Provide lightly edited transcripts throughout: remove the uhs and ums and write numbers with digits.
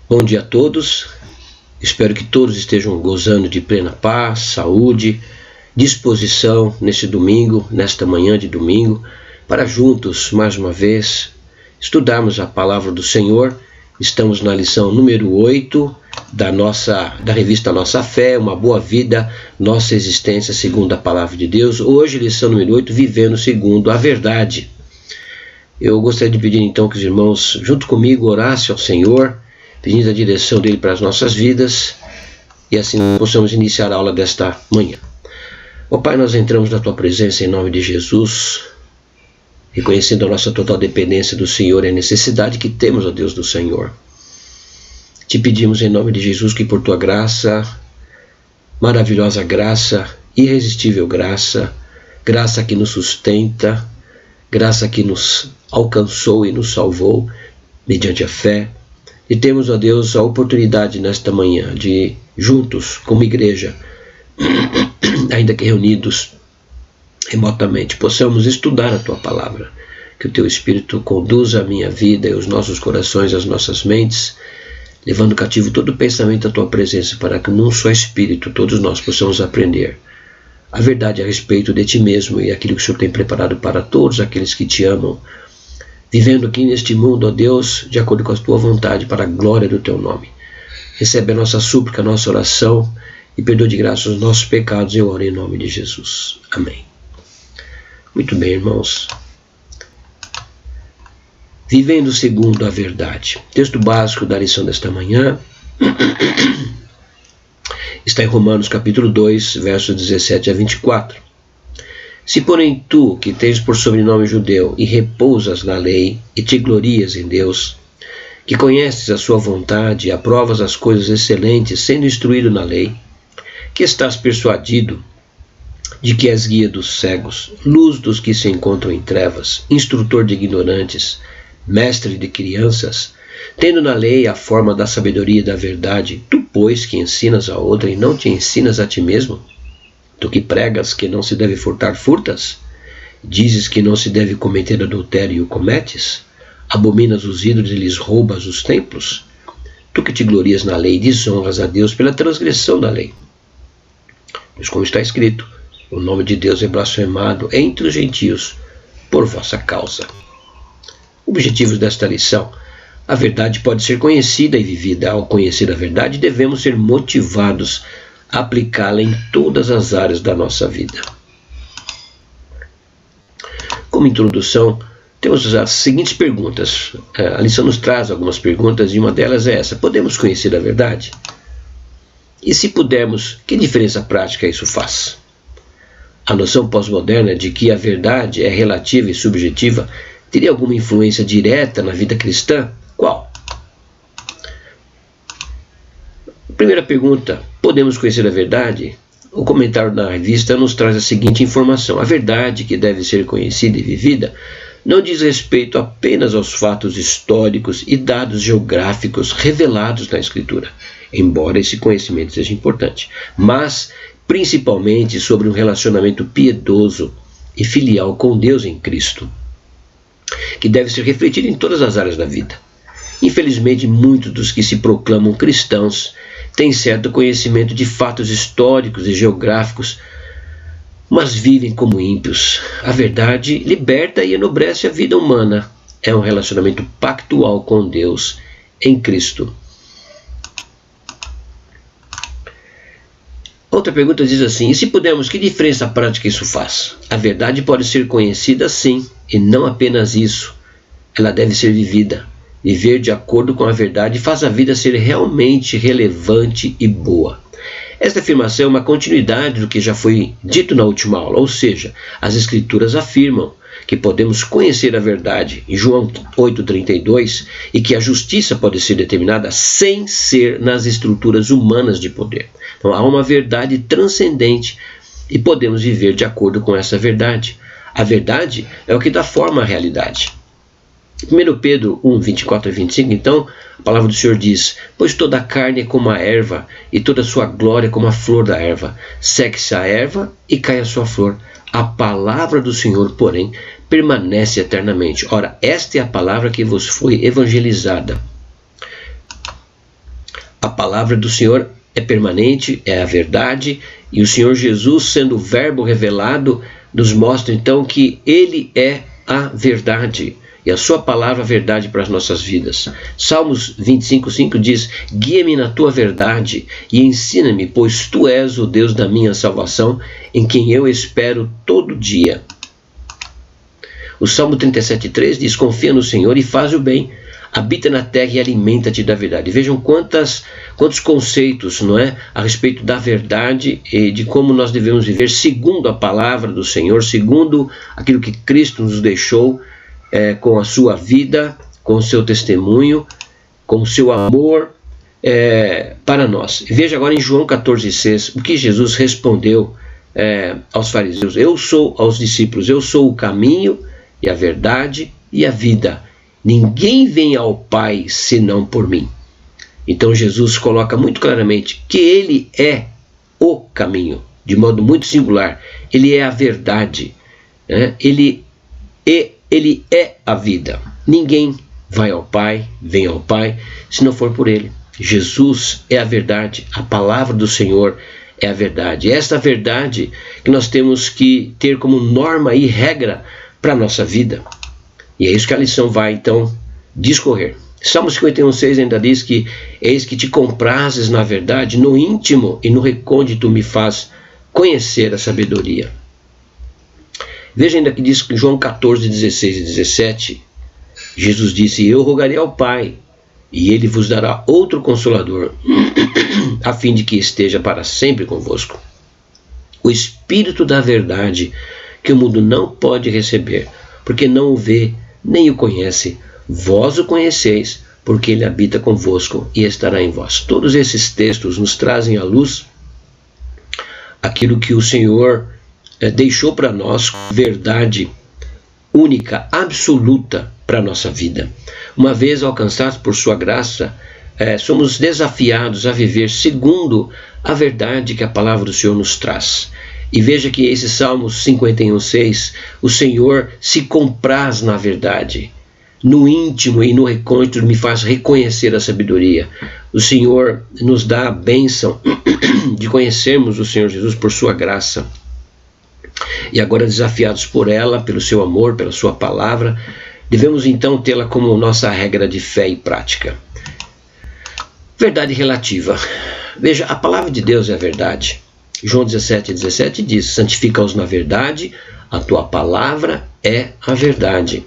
Bom dia a todos, espero que todos estejam gozando de plena paz, saúde, disposição neste domingo, nesta manhã de domingo, para juntos, mais uma vez, estudarmos a palavra do Senhor. Estamos na lição número 8 da revista Nossa Fé, Uma Boa Vida, Nossa Existência segundo a Palavra de Deus. Hoje, lição número 8, Vivendo segundo a Verdade. Eu gostaria de pedir então que os irmãos, junto comigo, orassem ao Senhor, pedindo a direção dele para as nossas vidas, e assim possamos iniciar a aula desta manhã. Ó Pai, nós entramos na Tua presença em nome de Jesus, reconhecendo a nossa total dependência do Senhor e a necessidade que temos, ó Deus do Senhor. Te pedimos em nome de Jesus que por Tua graça, maravilhosa graça, irresistível graça, graça que nos sustenta, graça que nos alcançou e nos salvou mediante a fé, e temos, ó Deus, a oportunidade nesta manhã de, juntos, como igreja, ainda que reunidos remotamente, possamos estudar a Tua palavra, que o Teu Espírito conduza a minha vida e os nossos corações, as nossas mentes, levando cativo todo o pensamento à Tua presença, para que num só Espírito todos nós possamos aprender a verdade a respeito de Ti mesmo e aquilo que o Senhor tem preparado para todos aqueles que Te amam, vivendo aqui neste mundo, ó Deus, de acordo com a Tua vontade, para a glória do Teu nome. Recebe a nossa súplica, a nossa oração e perdoa de graça os nossos pecados. Eu oro em nome de Jesus. Amém. Muito bem, irmãos. Vivendo segundo a verdade. Texto básico da lição desta manhã está em Romanos capítulo 2, versos 17 a 24. Se porém tu, que tens por sobrenome judeu, e repousas na lei, e te glorias em Deus, que conheces a sua vontade, e aprovas as coisas excelentes, sendo instruído na lei, que estás persuadido de que és guia dos cegos, luz dos que se encontram em trevas, instrutor de ignorantes, mestre de crianças, tendo na lei a forma da sabedoria e da verdade, tu, pois, que ensinas a outra e não te ensinas a ti mesmo? Tu que pregas que não se deve furtar, furtas? Dizes que não se deve cometer adultério e o cometes? Abominas os ídolos e lhes roubas os templos? Tu que te glorias na lei, desonras a Deus pela transgressão da lei. Pois como está escrito, o nome de Deus é blasfemado entre os gentios por vossa causa. Objetivos desta lição. A verdade pode ser conhecida e vivida. Ao conhecer a verdade, devemos ser motivados a aplicá-la em todas as áreas da nossa vida. Como introdução, temos as seguintes perguntas. A lição nos traz algumas perguntas e uma delas é essa: podemos conhecer a verdade? E se pudermos, que diferença prática isso faz? A noção pós-moderna de que a verdade é relativa e subjetiva teria alguma influência direta na vida cristã? Qual? Primeira pergunta: podemos conhecer a verdade? O comentário da revista nos traz a seguinte informação: a verdade que deve ser conhecida e vivida não diz respeito apenas aos fatos históricos e dados geográficos revelados na Escritura, embora esse conhecimento seja importante, mas principalmente sobre um relacionamento piedoso e filial com Deus em Cristo, que deve ser refletido em todas as áreas da vida. Infelizmente, muitos dos que se proclamam cristãos têm certo conhecimento de fatos históricos e geográficos, mas vivem como ímpios. A verdade liberta e enobrece a vida humana. É um relacionamento pactual com Deus em Cristo. Outra pergunta diz assim: e se pudermos, que diferença prática isso faz? A verdade pode ser conhecida sim, e não apenas isso. Ela deve ser vivida. Viver de acordo com a verdade faz a vida ser realmente relevante e boa. Esta afirmação é uma continuidade do que já foi dito na última aula, ou seja, as Escrituras afirmam que podemos conhecer a verdade, em João 8,32, e que a justiça pode ser determinada sem ser nas estruturas humanas de poder. Então há uma verdade transcendente e podemos viver de acordo com essa verdade. A verdade é o que dá forma à realidade. 1 Pedro 1, 24 a 25, então, a palavra do Senhor diz: pois toda a carne é como a erva, e toda a sua glória como a flor da erva. Seque-se a erva e cai a sua flor. A palavra do Senhor, porém, permanece eternamente. Ora, esta é a palavra que vos foi evangelizada. palavra do Senhor é permanente, é a verdade, e o Senhor Jesus, sendo o verbo revelado, nos mostra então que Ele é a verdade, e a sua palavra é a verdade para as nossas vidas. Salmos 25:5 diz: guia-me na tua verdade e ensina-me, pois tu és o Deus da minha salvação, em quem eu espero todo dia. O Salmo 37:3 diz: confia no Senhor e faz o bem, habita na terra e alimenta-te da verdade. Vejam quantos conceitos, não é, a respeito da verdade e de como nós devemos viver segundo a palavra do Senhor, segundo aquilo que Cristo nos deixou, com a sua vida, com o seu testemunho, com o seu amor para nós. Veja agora em João 14,6 o que Jesus respondeu aos fariseus: aos discípulos, eu sou o caminho e a verdade e a vida. Ninguém vem ao Pai senão por mim. Então Jesus coloca muito claramente que Ele é o caminho, de modo muito singular. Ele é a verdade, né? Ele é a vida. Ninguém vem ao Pai, se não for por Ele. Jesus é a verdade, a palavra do Senhor é a verdade. É esta verdade que nós temos que ter como norma e regra para a nossa vida. E é isso que a lição vai então discorrer. Salmo 51,6 ainda diz que: eis que te comprases na verdade, no íntimo e no recôndito me faz conhecer a sabedoria. Veja ainda que diz que em João 14:16 e 17, Jesus disse: eu rogarei ao Pai, e Ele vos dará outro Consolador, a fim de que esteja para sempre convosco. O Espírito da verdade, que o mundo não pode receber, porque não o vê, nem o conhece. Vós o conheceis, porque Ele habita convosco e estará em vós. Todos esses textos nos trazem à luz aquilo que o Senhor deixou para nós, verdade única, absoluta para a nossa vida. Uma vez alcançados por sua graça, somos desafiados a viver segundo a verdade que a palavra do Senhor nos traz. E veja que esse Salmo 51,6, o Senhor se compraz na verdade, no íntimo e no recôndito me faz reconhecer a sabedoria. O Senhor nos dá a bênção de conhecermos o Senhor Jesus por sua graça. E agora, desafiados por ela, pelo seu amor, pela sua palavra, devemos então tê-la como nossa regra de fé e prática. Verdade relativa. Veja, a palavra de Deus é a verdade. João 17:17 diz: santifica-os na verdade, a tua palavra é a verdade.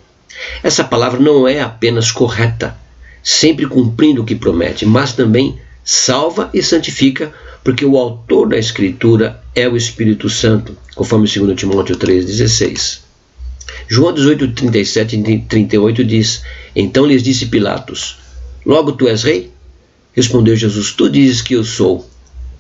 Essa palavra não é apenas correta, sempre cumprindo o que promete, mas também salva e santifica, porque o autor da Escritura é o Espírito Santo, conforme 2 Timóteo 3,16. João 18:37 e 38 diz: então lhes disse Pilatos: logo tu és rei? Respondeu Jesus: tu dizes que eu sou.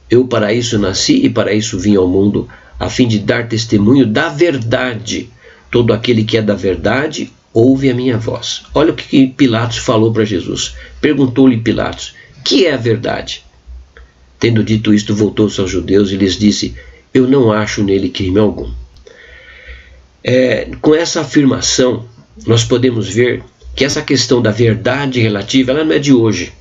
Eu para isso nasci e para isso vim ao mundo, a fim de dar testemunho da verdade. Todo aquele que é da verdade ouve a minha voz. Olha o que Pilatos falou para Jesus. Perguntou-lhe Pilatos: que é a verdade? Tendo dito isto, voltou-se aos judeus e lhes disse: eu não acho nele crime algum. Com essa afirmação, nós podemos ver que essa questão da verdade relativa, ela não é de hoje.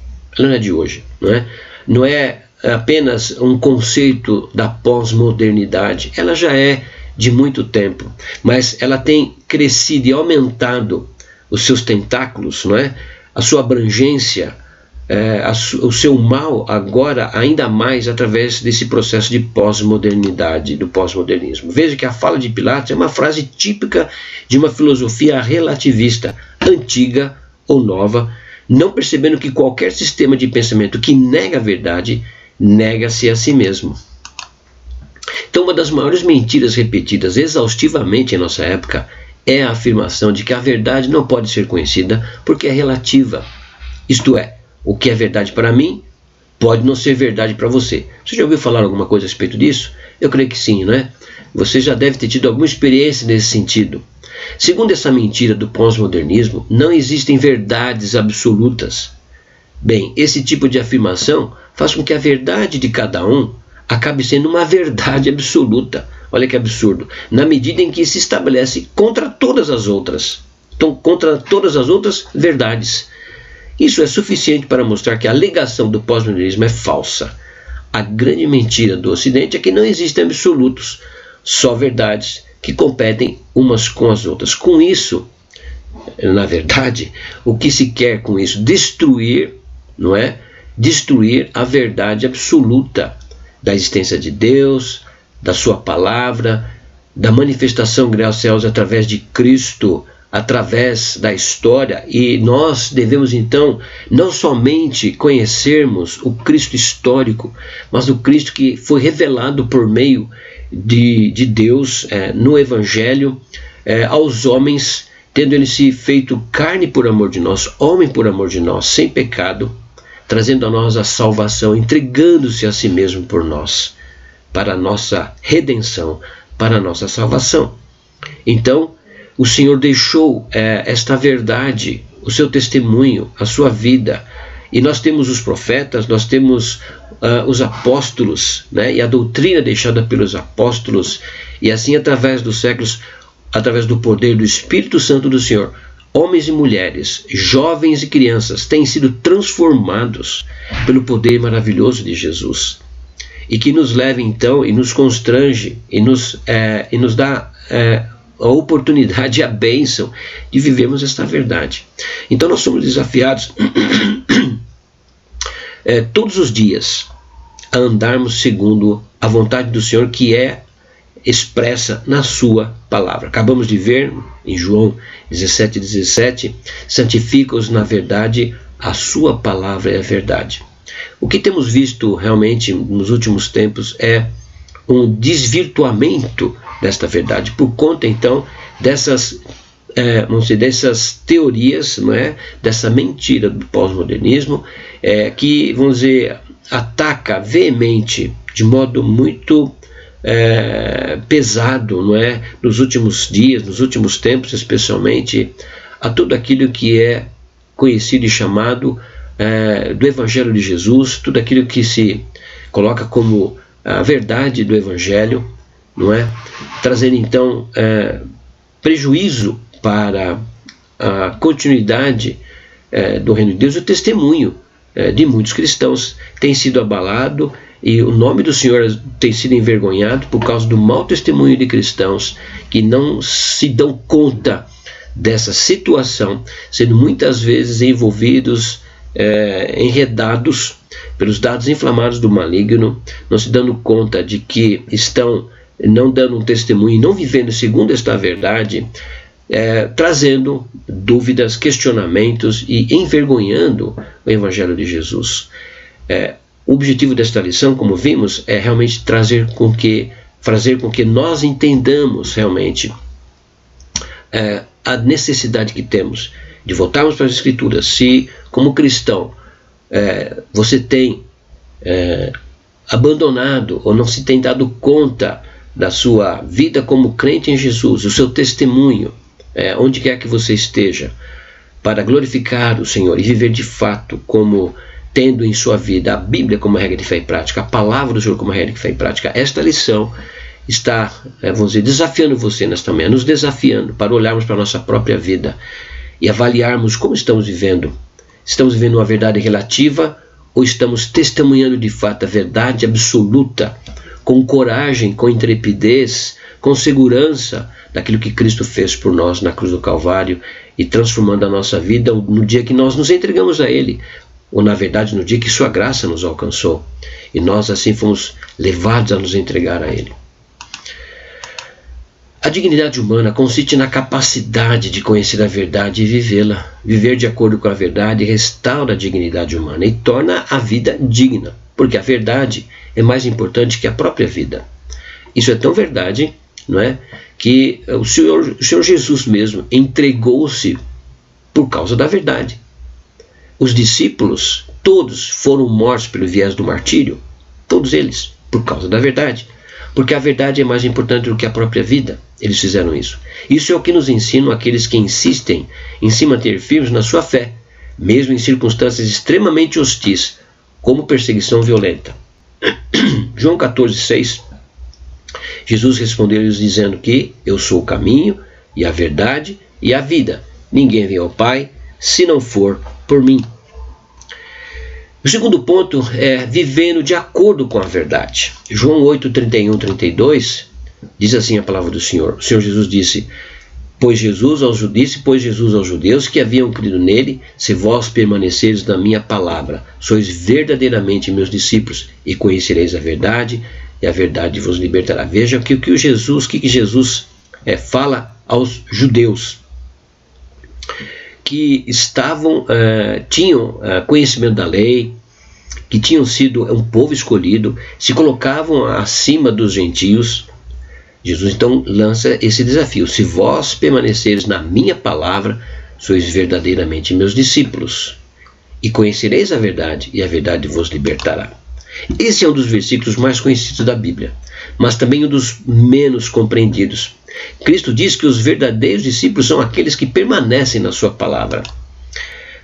Não é apenas um conceito da pós-modernidade. Ela já é de muito tempo, mas ela tem crescido e aumentado os seus tentáculos, não é? A sua abrangência, o seu mal agora ainda mais através desse processo de pós-modernidade, do pós-modernismo. Veja que a fala de Pilatos é uma frase típica de uma filosofia relativista, antiga ou nova, não percebendo que qualquer sistema de pensamento que nega a verdade, nega-se a si mesmo. Então, uma das maiores mentiras repetidas exaustivamente em nossa época é a afirmação de que a verdade não pode ser conhecida porque é relativa. Isto é, o que é verdade para mim pode não ser verdade para você. Você já ouviu falar alguma coisa a respeito disso? Eu creio que sim, não é? Você já deve ter tido alguma experiência nesse sentido. Segundo essa mentira do pós-modernismo, não existem verdades absolutas. Bem, esse tipo de afirmação faz com que a verdade de cada um acabe sendo uma verdade absoluta. Olha que absurdo. Na medida em que se estabelece contra todas as outras. Então, contra todas as outras verdades. Isso é suficiente para mostrar que a alegação do pós-modernismo é falsa. A grande mentira do Ocidente é que não existem absolutos, só verdades que competem umas com as outras. Com isso, na verdade, o que se quer com isso? Destruir, não é? Destruir a verdade absoluta da existência de Deus, da sua palavra, da manifestação graus céus através de Cristo, através da história. E nós devemos então não somente conhecermos o Cristo histórico, mas o Cristo que foi revelado por meio de Deus no Evangelho aos homens, tendo ele se feito carne por amor de nós, homem por amor de nós, sem pecado, trazendo a nós a salvação, entregando-se a si mesmo por nós, para a nossa redenção, para a nossa salvação. Então, o Senhor deixou esta verdade, o seu testemunho, a sua vida. E nós temos os profetas, nós temos os apóstolos, né? E a doutrina deixada pelos apóstolos. E assim, através dos séculos, através do poder do Espírito Santo do Senhor, homens e mulheres, jovens e crianças têm sido transformados pelo poder maravilhoso de Jesus. E que nos leva então, e nos constrange, e nos dá a oportunidade e a bênção de vivermos esta verdade. Então nós somos desafiados todos os dias a andarmos segundo a vontade do Senhor, que é expressa na sua palavra. Acabamos de ver em João 17:17, santifica-os na verdade, a sua palavra é a verdade. O que temos visto realmente nos últimos tempos é um desvirtuamento desta verdade, por conta então dessas teorias, não é? Dessa mentira do pós-modernismo, que, vamos dizer, ataca veemente, de modo muito pesado, não é? Nos últimos dias, nos últimos tempos especialmente, a tudo aquilo que é conhecido e chamado do Evangelho de Jesus, tudo aquilo que se coloca como a verdade do Evangelho, não é? Trazendo então prejuízo para a continuidade do reino de Deus. O testemunho de muitos cristãos tem sido abalado e o nome do Senhor tem sido envergonhado por causa do mau testemunho de cristãos que não se dão conta dessa situação, sendo muitas vezes envolvidos, enredados pelos dados inflamados do maligno, não se dando conta de que estão não dando um testemunho e não vivendo segundo esta verdade, trazendo dúvidas, questionamentos e envergonhando o Evangelho de Jesus. O objetivo desta lição, como vimos, é realmente fazer com que nós entendamos realmente a necessidade que temos de voltarmos para as Escrituras. Se, como cristão, você tem abandonado ou não se tem dado conta da sua vida como crente em Jesus, o seu testemunho, onde quer que você esteja, para glorificar o Senhor e viver de fato como tendo em sua vida a Bíblia como regra de fé e prática, a palavra do Senhor como regra de fé e prática, esta lição está, vamos dizer, desafiando você nesta manhã, nos desafiando para olharmos para a nossa própria vida e avaliarmos como estamos vivendo. Estamos vivendo uma verdade relativa ou estamos testemunhando de fato a verdade absoluta, com coragem, com intrepidez, com segurança daquilo que Cristo fez por nós na cruz do Calvário e transformando a nossa vida no dia que nós nos entregamos a Ele, ou na verdade no dia que sua graça nos alcançou e nós assim fomos levados a nos entregar a Ele. A dignidade humana consiste na capacidade de conhecer a verdade e vivê-la. Viver de acordo com a verdade restaura a dignidade humana e torna a vida digna, porque a verdade é mais importante que a própria vida. Isso é tão verdade, não é, que o Senhor Jesus mesmo entregou-se por causa da verdade. Os discípulos, todos foram mortos pelo viés do martírio, todos eles, por causa da verdade. Porque a verdade é mais importante do que a própria vida. Eles fizeram isso. Isso é o que nos ensinam aqueles que insistem em se manter firmes na sua fé, mesmo em circunstâncias extremamente hostis, como perseguição violenta. João 14,6, Jesus respondeu-lhes dizendo que eu sou o caminho e a verdade e a vida. Ninguém vem ao Pai se não for por mim. O segundo ponto é vivendo de acordo com a verdade. João 8, 31, 32 diz assim a palavra do Senhor. O Senhor Jesus disse: Pois Jesus aos judeus que haviam crido nele: se vós permaneceres na minha palavra, sois verdadeiramente meus discípulos, e conhecereis a verdade, e a verdade vos libertará. Veja que Jesus fala aos judeus que tinham conhecimento da lei, que tinham sido um povo escolhido, se colocavam acima dos gentios. Jesus então lança esse desafio: se vós permaneceres na minha palavra, sois verdadeiramente meus discípulos, e conhecereis a verdade, e a verdade vos libertará. Esse é um dos versículos mais conhecidos da Bíblia, mas também um dos menos compreendidos. Cristo diz que os verdadeiros discípulos são aqueles que permanecem na sua palavra.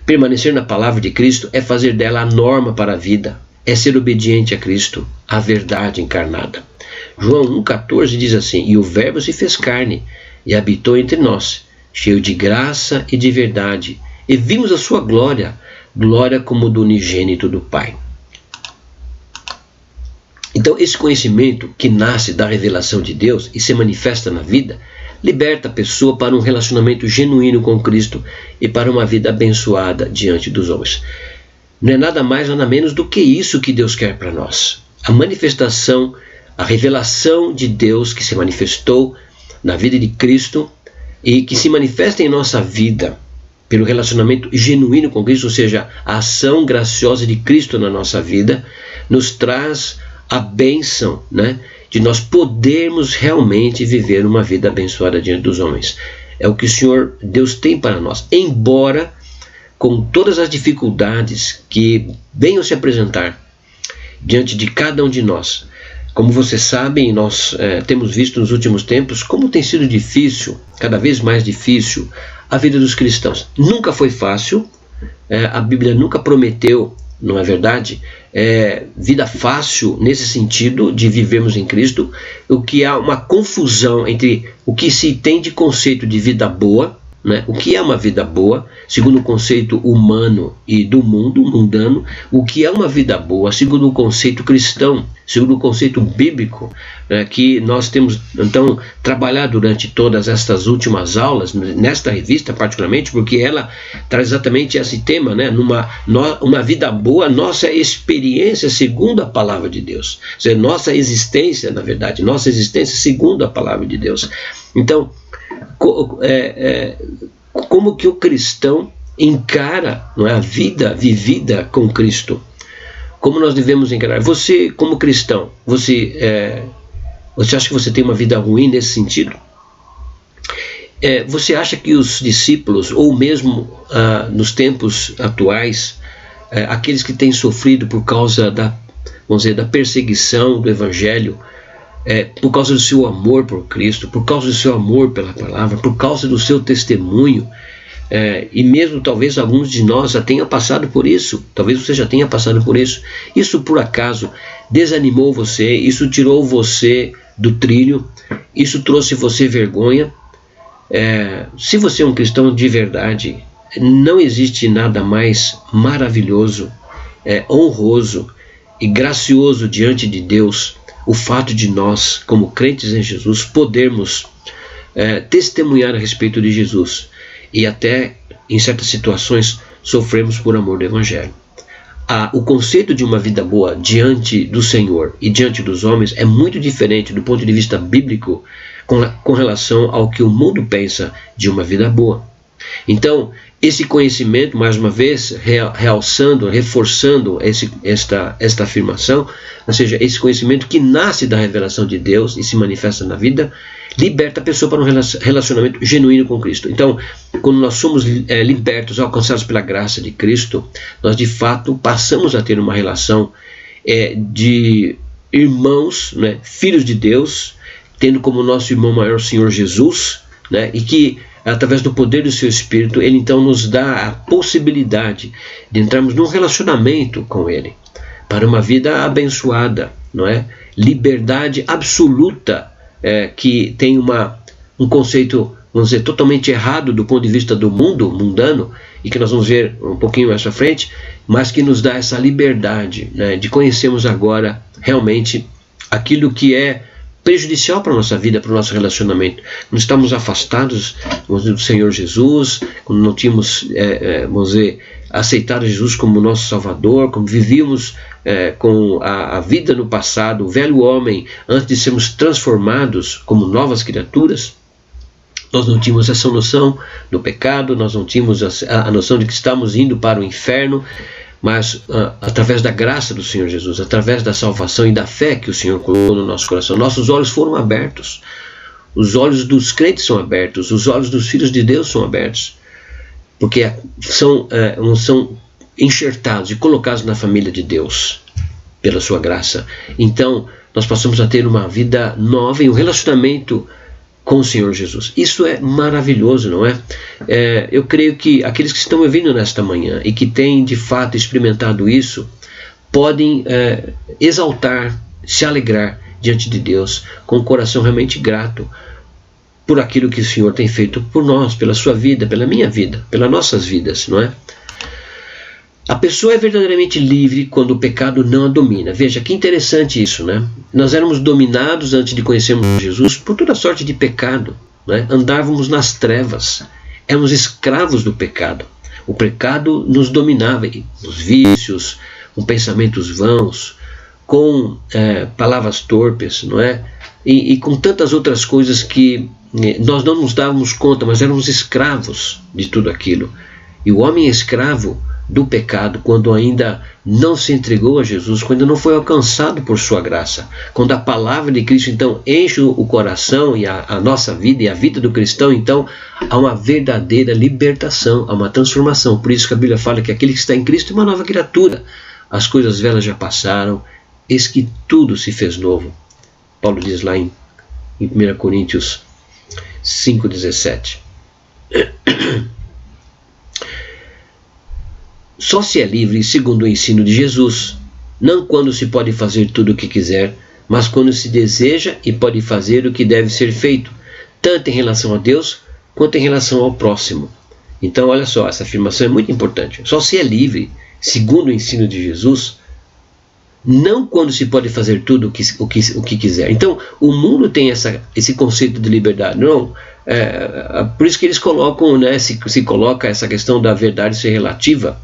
Permanecer na palavra de Cristo é fazer dela a norma para a vida, é ser obediente a Cristo, a verdade encarnada. João 1,14 diz assim: e o Verbo se fez carne e habitou entre nós, cheio de graça e de verdade, e vimos a sua glória, glória como do unigênito do Pai. Então, esse conhecimento que nasce da revelação de Deus e se manifesta na vida, liberta a pessoa para um relacionamento genuíno com Cristo e para uma vida abençoada diante dos homens. Não é nada mais, nada menos do que isso que Deus quer para nós. A manifestação, a revelação de Deus que se manifestou na vida de Cristo e que se manifesta em nossa vida pelo relacionamento genuíno com Cristo, ou seja, a ação graciosa de Cristo na nossa vida, nos traz a bênção, de nós podermos realmente viver uma vida abençoada diante dos homens. É o que o Senhor Deus tem para nós, embora com todas as dificuldades que venham se apresentar diante de cada um de nós. Como vocês sabem, nós temos visto nos últimos tempos como tem sido difícil, cada vez mais difícil, a vida dos cristãos. Nunca foi fácil, a Bíblia nunca prometeu, não é verdade, vida fácil nesse sentido de vivermos em Cristo. O que há uma confusão entre o que se tem de conceito de vida boa, o que é uma vida boa, segundo o conceito humano e do mundo, mundano, o que é uma vida boa, segundo o conceito cristão, segundo o conceito bíblico, que nós temos então trabalhado durante todas estas últimas aulas, nesta revista particularmente, porque ela traz exatamente esse tema, uma vida boa, nossa experiência segundo a palavra de Deus, ou seja, nossa existência, na verdade, nossa existência segundo a palavra de Deus. Então, como que o cristão encara a vida vivida com Cristo? Como nós devemos encarar? Você, como cristão, você acha que você tem uma vida ruim nesse sentido? Você acha que os discípulos, ou mesmo nos tempos atuais, aqueles que têm sofrido por causa da perseguição do Evangelho, por causa do seu amor por Cristo, por causa do seu amor pela palavra, por causa do seu testemunho, e mesmo talvez alguns de nós já tenham passado por isso, talvez você já tenha passado por isso, isso por acaso desanimou você, isso tirou você do trilho, isso trouxe você vergonha? Se você é um cristão de verdade, não existe nada mais maravilhoso, honroso e gracioso diante de Deus o fato de nós, como crentes em Jesus, podermos testemunhar a respeito de Jesus e até, em certas situações, sofremos por amor do Evangelho. O conceito de uma vida boa diante do Senhor e diante dos homens é muito diferente do ponto de vista bíblico com relação ao que o mundo pensa de uma vida boa. Então, esse conhecimento, mais uma vez, realçando, reforçando esta afirmação, ou seja, esse conhecimento que nasce da revelação de Deus e se manifesta na vida, liberta a pessoa para um relacionamento genuíno com Cristo. Então, quando nós somos libertos, alcançados pela graça de Cristo, nós de fato passamos a ter uma relação de irmãos, filhos de Deus, tendo como nosso irmão maior o Senhor Jesus, e que através do poder do seu Espírito, Ele então nos dá a possibilidade de entrarmos num relacionamento com Ele, para uma vida abençoada, liberdade absoluta, que tem um conceito, vamos dizer, totalmente errado do ponto de vista do mundo, mundano, e que nós vamos ver um pouquinho mais à frente, mas que nos dá essa liberdade, né, de conhecermos agora realmente aquilo que é prejudicial para a nossa vida, para o nosso relacionamento. Não estamos afastados do Senhor Jesus, quando não tínhamos vamos dizer, aceitado Jesus como nosso Salvador, como vivíamos com a vida no passado, o velho homem, antes de sermos transformados como novas criaturas. Nós não tínhamos essa noção do pecado, nós não tínhamos a noção de que estamos indo para o inferno, mas através da graça do Senhor Jesus, através da salvação e da fé que o Senhor colocou no nosso coração, nossos olhos foram abertos. Os olhos dos crentes são abertos, os olhos dos filhos de Deus são abertos, porque são enxertados e colocados na família de Deus, pela sua graça. Então, nós passamos a ter uma vida nova e um relacionamento com o Senhor Jesus. Isso é maravilhoso, não é? Eu creio que aqueles que estão me ouvindo nesta manhã e que têm de fato experimentado isso, podem exaltar, se alegrar diante de Deus, com o coração realmente grato por aquilo que o Senhor tem feito por nós, pela sua vida, pela minha vida, pelas nossas vidas, não é? A pessoa é verdadeiramente livre quando o pecado não a domina. Veja que interessante isso, né? Nós éramos dominados antes de conhecermos Jesus por toda sorte de pecado, né? Andávamos nas trevas, éramos escravos do pecado. O pecado nos dominava, os vícios, com pensamentos vãos, com palavras torpes, não é? E com tantas outras coisas que nós não nos dávamos conta, mas éramos escravos de tudo aquilo. E o homem é escravo do pecado quando ainda não se entregou a Jesus, quando não foi alcançado por sua graça. Quando a palavra de Cristo então enche o coração e a nossa vida e a vida do cristão, então há uma verdadeira libertação, há uma transformação. Por isso que a Bíblia fala que aquele que está em Cristo é uma nova criatura. As coisas velhas já passaram, eis que tudo se fez novo. Paulo diz lá em 1 Coríntios 5,17. Só se é livre segundo o ensino de Jesus, não quando se pode fazer tudo o que quiser, mas quando se deseja e pode fazer o que deve ser feito, tanto em relação a Deus quanto em relação ao próximo. Então, olha só, essa afirmação é muito importante. Só se é livre segundo o ensino de Jesus, não quando se pode fazer tudo o que quiser. Então, o mundo tem esse conceito de liberdade. Não, por isso que eles colocam, né, se coloca essa questão da verdade ser relativa.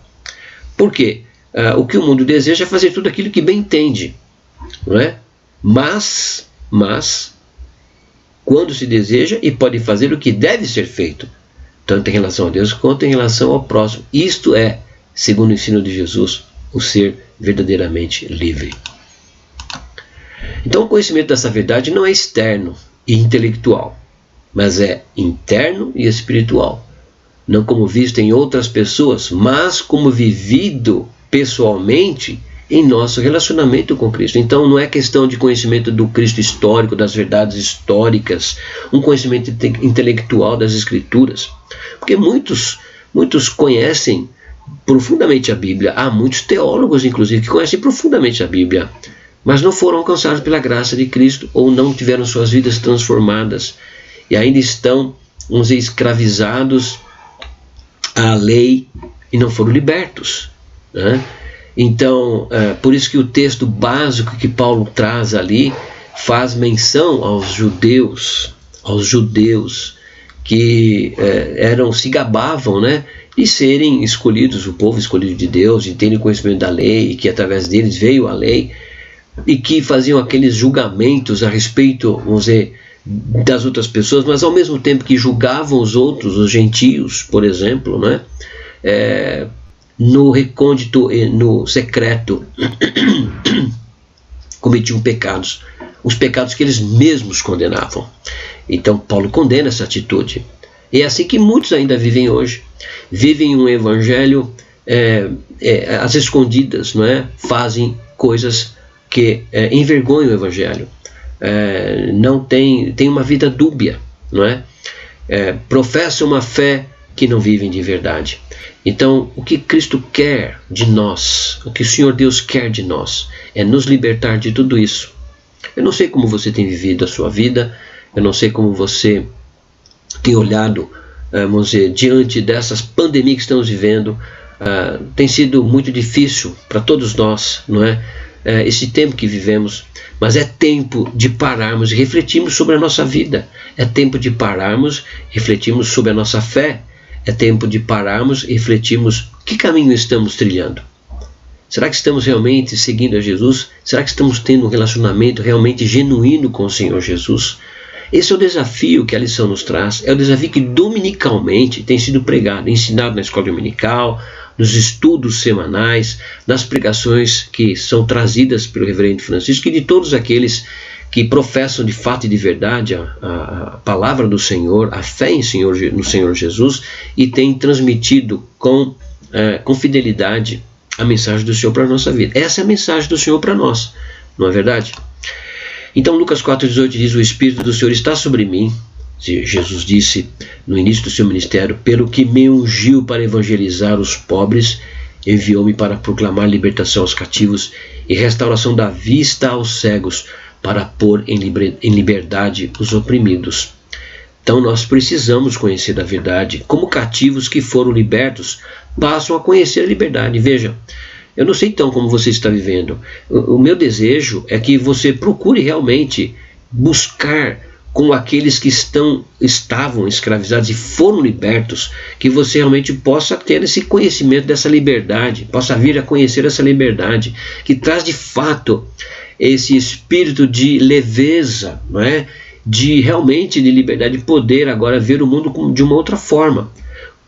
Por quê? O que o mundo deseja é fazer tudo aquilo que bem entende, não é? Mas, quando se deseja e pode fazer o que deve ser feito, tanto em relação a Deus quanto em relação ao próximo. Isto é, segundo o ensino de Jesus, o ser verdadeiramente livre. Então, o conhecimento dessa verdade não é externo e intelectual, mas é interno e espiritual. Não como visto em outras pessoas, mas como vivido pessoalmente em nosso relacionamento com Cristo. Então não é questão de conhecimento do Cristo histórico, das verdades históricas, um conhecimento intelectual das Escrituras. Porque muitos conhecem profundamente a Bíblia. Há muitos teólogos, inclusive, que conhecem profundamente a Bíblia, mas não foram alcançados pela graça de Cristo ou não tiveram suas vidas transformadas e ainda estão, vamos dizer, escravizados à lei e não foram libertos, né? Então, por isso que o texto básico que Paulo traz ali faz menção aos judeus que se gabavam, né, de serem escolhidos, o povo escolhido de Deus, de terem conhecimento da lei, e que através deles veio a lei, e que faziam aqueles julgamentos a respeito, vamos dizer, das outras pessoas, mas ao mesmo tempo que julgavam os outros, os gentios, por exemplo, né, no recôndito e no secreto cometiam pecados, os pecados que eles mesmos condenavam. Então Paulo condena essa atitude. E é assim que muitos ainda vivem hoje. Vivem um evangelho às escondidas, não é? Fazem coisas que envergonham o evangelho. Não tem uma vida dúbia, não é? Professam uma fé que não vivem de verdade. Então, o que Cristo quer de nós, o que o Senhor Deus quer de nós, é nos libertar de tudo isso. Eu não sei como você tem vivido a sua vida, eu não sei como você tem olhado, vamos dizer, diante dessas pandemias que estamos vivendo, tem sido muito difícil para todos nós, não é? Esse tempo que vivemos, mas é tempo de pararmos e refletirmos sobre a nossa vida, é tempo de pararmos e refletirmos sobre a nossa fé, é tempo de pararmos e refletirmos que caminho estamos trilhando. Será que estamos realmente seguindo a Jesus? Será que estamos tendo um relacionamento realmente genuíno com o Senhor Jesus? Esse é o desafio que a lição nos traz, é o desafio que dominicalmente tem sido pregado, ensinado na escola dominical, nos estudos semanais, nas pregações que são trazidas pelo reverendo Francisco e de todos aqueles que professam de fato e de verdade a palavra do Senhor, a fé no Senhor Jesus, e têm transmitido com fidelidade a mensagem do Senhor para a nossa vida. Essa é a mensagem do Senhor para nós, não é verdade? Então Lucas 4,18 diz: o Espírito do Senhor está sobre mim. Jesus disse no início do seu ministério: pelo que me ungiu para evangelizar os pobres, enviou-me para proclamar libertação aos cativos e restauração da vista aos cegos, para pôr em liberdade os oprimidos. Então nós precisamos conhecer a verdade, como cativos que foram libertos passam a conhecer a liberdade. Veja, eu não sei então como você está vivendo. O meu desejo é que você procure realmente buscar com aqueles que estavam escravizados e foram libertos, que você realmente possa ter esse conhecimento dessa liberdade, possa vir a conhecer essa liberdade, que traz de fato esse espírito de leveza, não é? De realmente de liberdade, de poder agora ver o mundo de uma outra forma,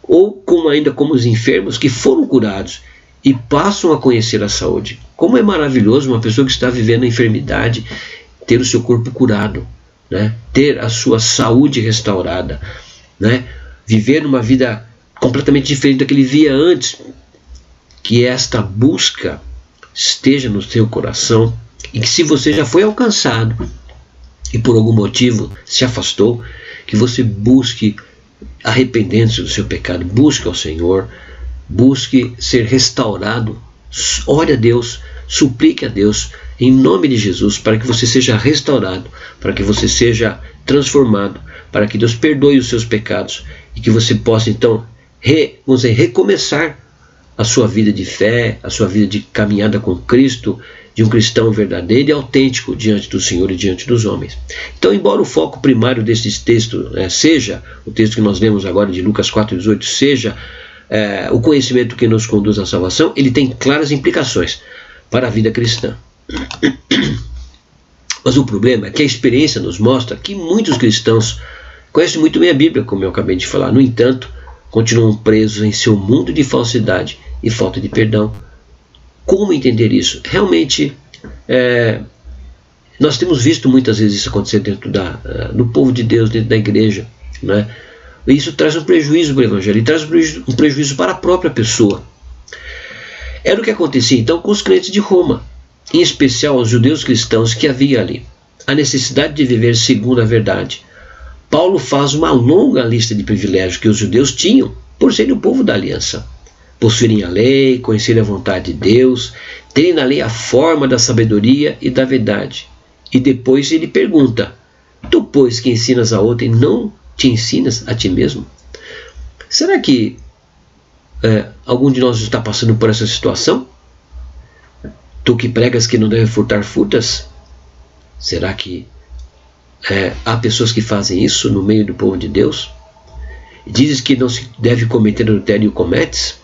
ou ainda como os enfermos que foram curados e passam a conhecer a saúde. Como é maravilhoso uma pessoa que está vivendo a enfermidade ter o seu corpo curado, né? Ter a sua saúde restaurada, né? Viver uma vida completamente diferente da que ele via antes. Que esta busca esteja no seu coração, e que, se você já foi alcançado e por algum motivo se afastou, que você busque arrependendo-se do seu pecado, busque ao Senhor, busque ser restaurado, ore a Deus, suplique a Deus em nome de Jesus, para que você seja restaurado, para que você seja transformado, para que Deus perdoe os seus pecados e que você possa então recomeçar a sua vida de fé, a sua vida de caminhada com Cristo, de um cristão verdadeiro e autêntico diante do Senhor e diante dos homens. Então, embora o foco primário desses textos seja o texto que nós lemos agora de Lucas 4,18, seja o conhecimento que nos conduz à salvação, ele tem claras implicações para a vida cristã. Mas o problema é que a experiência nos mostra que muitos cristãos conhecem muito bem a Bíblia, como eu acabei de falar. No entanto, continuam presos em seu mundo de falsidade e falta de perdão. Como entender isso? Realmente, nós temos visto muitas vezes isso acontecer dentro do povo de Deus, dentro da igreja, né? E isso traz um prejuízo para o Evangelho, e traz um prejuízo para a própria pessoa. Era o que acontecia então com os crentes de Roma, em especial aos judeus cristãos que havia ali. A necessidade de viver segundo a verdade. Paulo faz uma longa lista de privilégios que os judeus tinham por serem o povo da aliança. Possuírem a lei, conhecerem a vontade de Deus, terem na lei a forma da sabedoria e da verdade. E depois ele pergunta: tu, pois, que ensinas a outrem, não te ensinas a ti mesmo? Será que algum de nós está passando por essa situação? Tu que pregas que não deve furtar, furtas? Será que há pessoas que fazem isso no meio do povo de Deus? Dizes que não se deve cometer adultério e o cometes?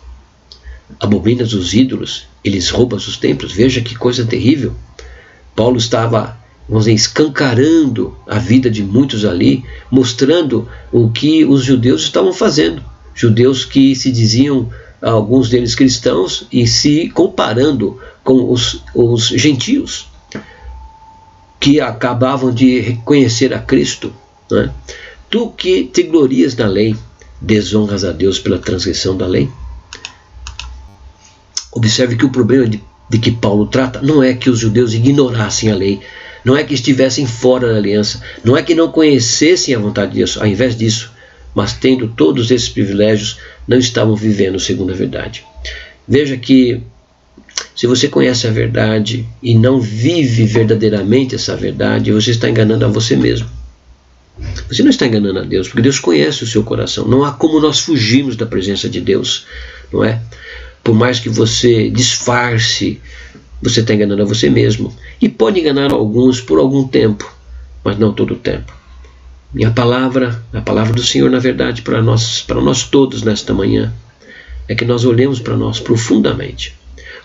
Abominas os ídolos, eles roubam os templos. Veja que coisa terrível. Paulo estava, vamos dizer, escancarando a vida de muitos ali, mostrando o que os judeus estavam fazendo. Judeus que se diziam, alguns deles cristãos, e se comparando com os gentios, que acabavam de reconhecer a Cristo, né? Tu que te glorias na lei, desonras a Deus pela transgressão da lei? Observe que o problema de que Paulo trata não é que os judeus ignorassem a lei, não é que estivessem fora da aliança, não é que não conhecessem a vontade de Deus. Ao invés disso, mas tendo todos esses privilégios, não estavam vivendo segundo a verdade. Veja que se você conhece a verdade e não vive verdadeiramente essa verdade, você está enganando a você mesmo. Você não está enganando a Deus, porque Deus conhece o seu coração. Não há como nós fugirmos da presença de Deus, não é? Por mais que você disfarce, você está enganando a você mesmo. E pode enganar alguns por algum tempo, mas não todo o tempo. E a palavra do Senhor, na verdade, para nós todos nesta manhã, é que nós olhemos para nós profundamente.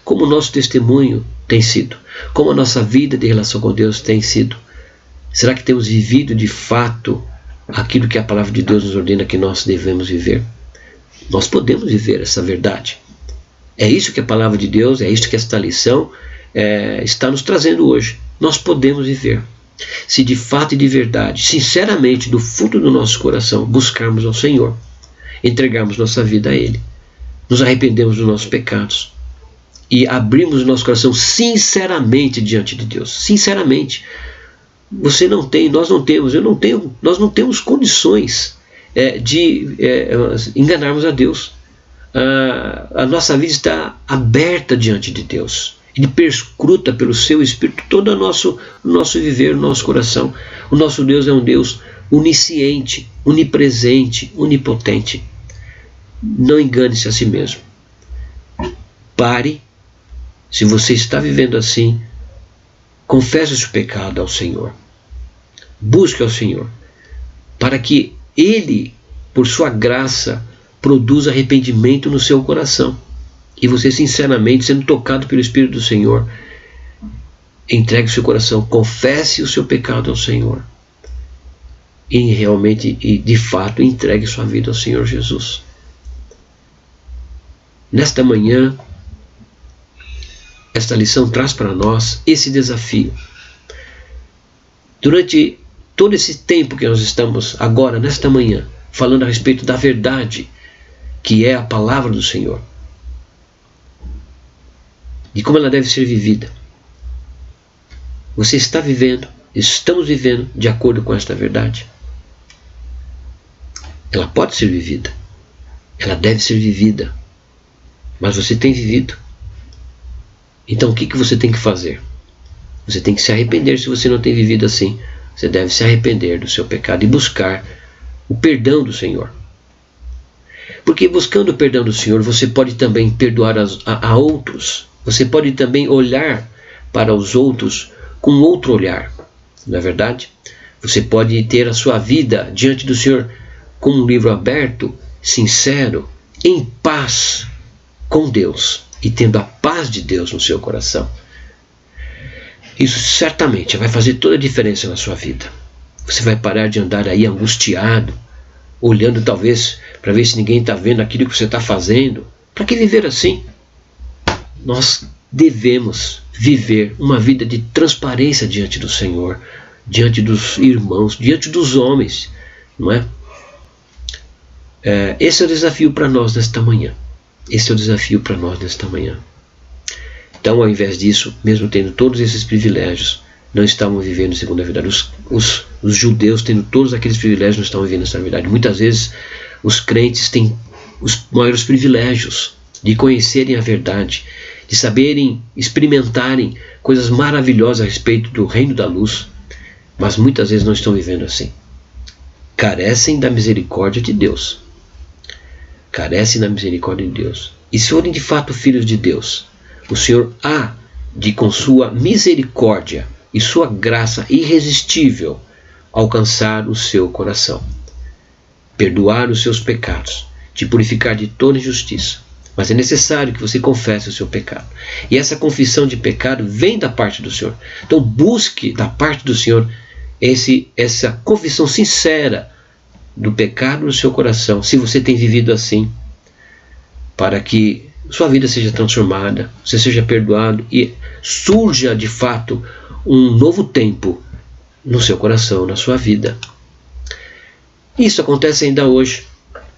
Como o nosso testemunho tem sido, como a nossa vida de relação com Deus tem sido. Será que temos vivido de fato aquilo que a palavra de Deus nos ordena que nós devemos viver? Nós podemos viver essa verdade. É isso que a palavra de Deus, é isso que esta lição está nos trazendo hoje. Nós podemos viver. Se de fato e de verdade, sinceramente, do fundo do nosso coração, buscarmos ao Senhor, entregarmos nossa vida a Ele, nos arrependemos dos nossos pecados e abrimos o nosso coração sinceramente diante de Deus. Sinceramente. Você não tem, nós não temos, eu não tenho, nós não temos condições de enganarmos a Deus. A nossa vida está aberta diante de Deus. Ele perscruta pelo seu Espírito todo o nosso viver, o nosso coração. O nosso Deus é um Deus onisciente, onipresente, onipotente. Não engane-se a si mesmo. Pare. Se você está vivendo assim, confesse o seu pecado ao Senhor. Busque ao Senhor, para que Ele, por sua graça, produza arrependimento no seu coração. E você, sinceramente, sendo tocado pelo Espírito do Senhor, entregue o seu coração, confesse o seu pecado ao Senhor. E realmente, e de fato, entregue sua vida ao Senhor Jesus. Nesta manhã, esta lição traz para nós esse desafio. Durante todo esse tempo que nós estamos agora, nesta manhã, falando a respeito da verdade, que é a palavra do Senhor, de como ela deve ser vivida. Você está vivendo, estamos vivendo de acordo com esta verdade? Ela pode ser vivida, ela deve ser vivida, mas você tem vivido? Então o que você tem que fazer? Você tem que se arrepender. Se você não tem vivido assim, você deve se arrepender do seu pecado e buscar o perdão do Senhor. Porque buscando o perdão do Senhor, você pode também perdoar a outros. Você pode também olhar para os outros com outro olhar. Não é verdade? Você pode ter a sua vida diante do Senhor com um livro aberto, sincero, em paz com Deus e tendo a paz de Deus no seu coração. Isso certamente vai fazer toda a diferença na sua vida. Você vai parar de andar aí angustiado, olhando talvez para ver se ninguém está vendo aquilo que você está fazendo. Para que viver assim? Nós devemos viver uma vida de transparência diante do Senhor, diante dos irmãos, diante dos homens, não é? Esse é o desafio para nós nesta manhã. Esse é o desafio para nós nesta manhã. Então, ao invés disso, mesmo tendo todos esses privilégios, não estavam vivendo segundo a verdade. Os judeus, tendo todos aqueles privilégios, não estavam vivendo essa verdade. Muitas vezes, os crentes têm os maiores privilégios de conhecerem a verdade, de saberem, experimentarem coisas maravilhosas a respeito do reino da luz, mas muitas vezes não estão vivendo assim. Carecem da misericórdia de Deus. Carecem da misericórdia de Deus. E se forem de fato filhos de Deus, o Senhor há de, com sua misericórdia e sua graça irresistível, alcançar o seu coração, perdoar os seus pecados, te purificar de toda injustiça. Mas é necessário que você confesse o seu pecado. E essa confissão de pecado vem da parte do Senhor. Então busque da parte do Senhor essa confissão sincera do pecado no seu coração, se você tem vivido assim, para que sua vida seja transformada, você seja perdoado e surja de fato um novo tempo no seu coração, na sua vida. Isso acontece ainda hoje.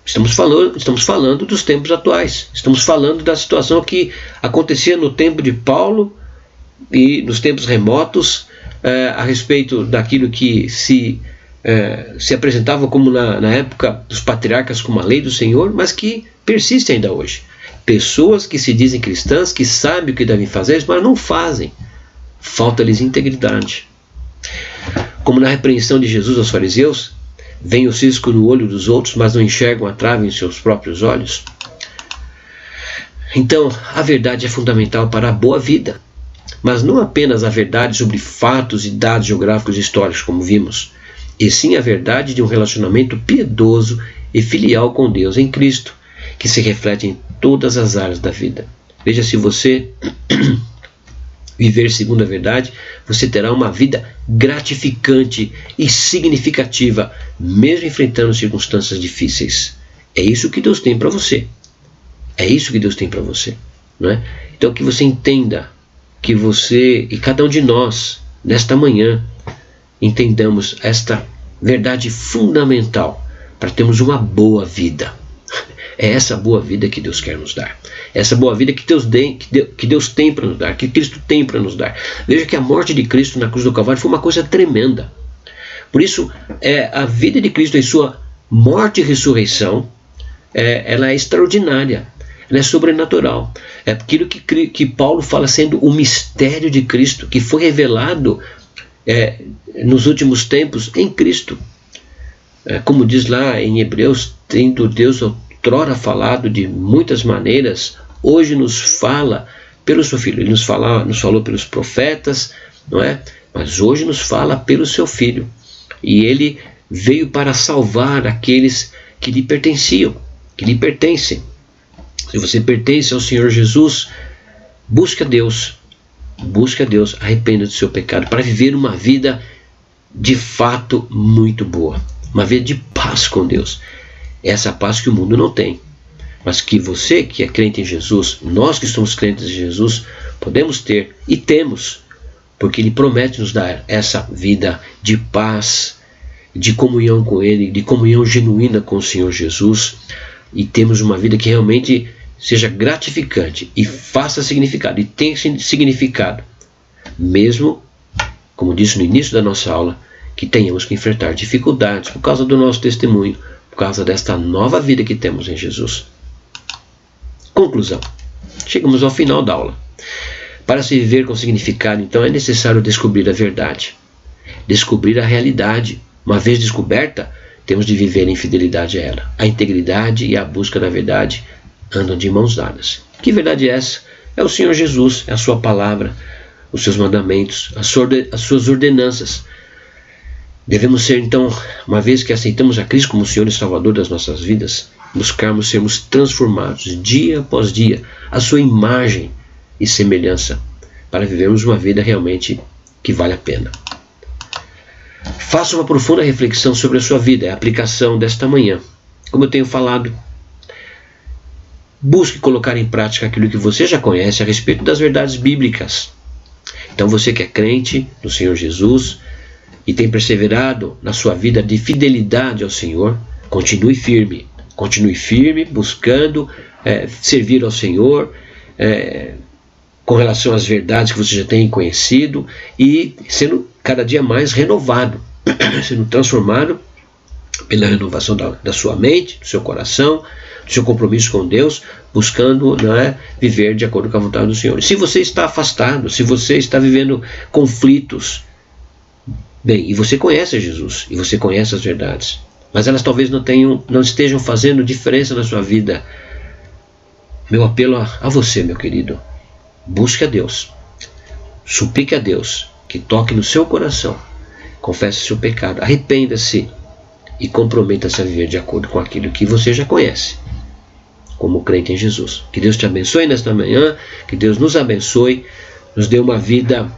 Estamos falando dos tempos atuais. Estamos falando da situação que acontecia no tempo de Paulo e nos tempos remotos, a respeito daquilo que se apresentava como na época dos patriarcas como a lei do Senhor, mas que persiste ainda hoje. Pessoas que se dizem cristãs, que sabem o que devem fazer, mas não fazem. Falta-lhes integridade. Como na repreensão de Jesus aos fariseus, vem o cisco no olho dos outros, mas não enxergam a trave em seus próprios olhos. Então, a verdade é fundamental para a boa vida, mas não apenas a verdade sobre fatos e dados geográficos e históricos, como vimos, e sim a verdade de um relacionamento piedoso e filial com Deus em Cristo, que se reflete em todas as áreas da vida. Veja, se você viver segundo a verdade, você terá uma vida gratificante e significativa, mesmo enfrentando circunstâncias difíceis. É isso que Deus tem para você. É isso que Deus tem para você, não é? Então, que você entenda, que você e cada um de nós, nesta manhã, entendamos esta verdade fundamental para termos uma boa vida. É essa boa vida que Deus quer nos dar. Essa boa vida que Deus tem para nos dar, que Cristo tem para nos dar. Veja que a morte de Cristo na cruz do Calvário foi uma coisa tremenda. Por isso, a vida de Cristo em sua morte e ressurreição, ela é extraordinária. Ela é sobrenatural. É aquilo que Paulo fala sendo o mistério de Cristo, que foi revelado nos últimos tempos em Cristo. Como diz lá em Hebreus, tendo Deus outrora falado de muitas maneiras, hoje nos fala pelo seu Filho. Ele nos falou pelos profetas, não é? Mas hoje nos fala pelo seu Filho. E ele veio para salvar aqueles que lhe pertenciam, que lhe pertencem. Se você pertence ao Senhor Jesus, busque a Deus, arrependa do seu pecado, para viver uma vida de fato muito boa, uma vida de paz com Deus. Essa paz que o mundo não tem, mas que você que é crente em Jesus, nós que somos crentes em Jesus, podemos ter e temos, porque Ele promete nos dar essa vida de paz, de comunhão com Ele, de comunhão genuína com o Senhor Jesus, e temos uma vida que realmente seja gratificante e faça significado, e tenha significado, mesmo, como disse no início da nossa aula, que tenhamos que enfrentar dificuldades por causa do nosso testemunho, por causa desta nova vida que temos em Jesus. Conclusão. Chegamos ao final da aula. Para se viver com significado, então, é necessário descobrir a verdade, descobrir a realidade. Uma vez descoberta, temos de viver em fidelidade a ela. A integridade e a busca da verdade andam de mãos dadas. Que verdade é essa? É o Senhor Jesus, é a sua palavra, os seus mandamentos, as suas ordenanças. Devemos ser, então, uma vez que aceitamos a Cristo como o Senhor e Salvador das nossas vidas, buscarmos sermos transformados dia após dia, a sua imagem e semelhança, para vivermos uma vida realmente que vale a pena. Faça uma profunda reflexão sobre a sua vida, é a aplicação desta manhã. Como eu tenho falado, busque colocar em prática aquilo que você já conhece a respeito das verdades bíblicas. Então, você que é crente no Senhor Jesus e tem perseverado na sua vida de fidelidade ao Senhor, continue firme buscando servir ao Senhor com relação às verdades que você já tem conhecido e sendo cada dia mais renovado, sendo transformado pela renovação da sua mente, do seu coração, do seu compromisso com Deus, buscando viver de acordo com a vontade do Senhor. E se você está afastado, se você está vivendo conflitos, bem, e você conhece Jesus, e você conhece as verdades, mas elas talvez não estejam fazendo diferença na sua vida, meu apelo a você, meu querido, busque a Deus, suplique a Deus que toque no seu coração, confesse seu pecado, arrependa-se e comprometa-se a viver de acordo com aquilo que você já conhece, como crente em Jesus. Que Deus te abençoe nesta manhã, que Deus nos abençoe, nos dê uma vida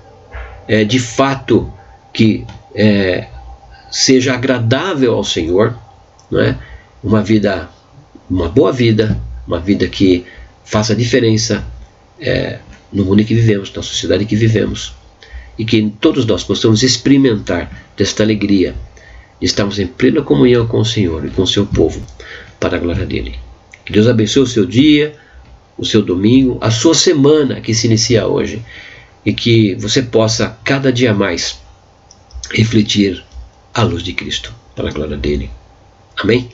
de fato que seja agradável ao Senhor, não é? Uma boa vida, uma vida que faça diferença no mundo em que vivemos, na sociedade em que vivemos, e que todos nós possamos experimentar desta alegria de estarmos em plena comunhão com o Senhor e com o seu povo, para a glória dele. Que Deus abençoe o seu dia, o seu domingo, a sua semana que se inicia hoje, e que você possa cada dia mais refletir a luz de Cristo, para a glória dele. Amém?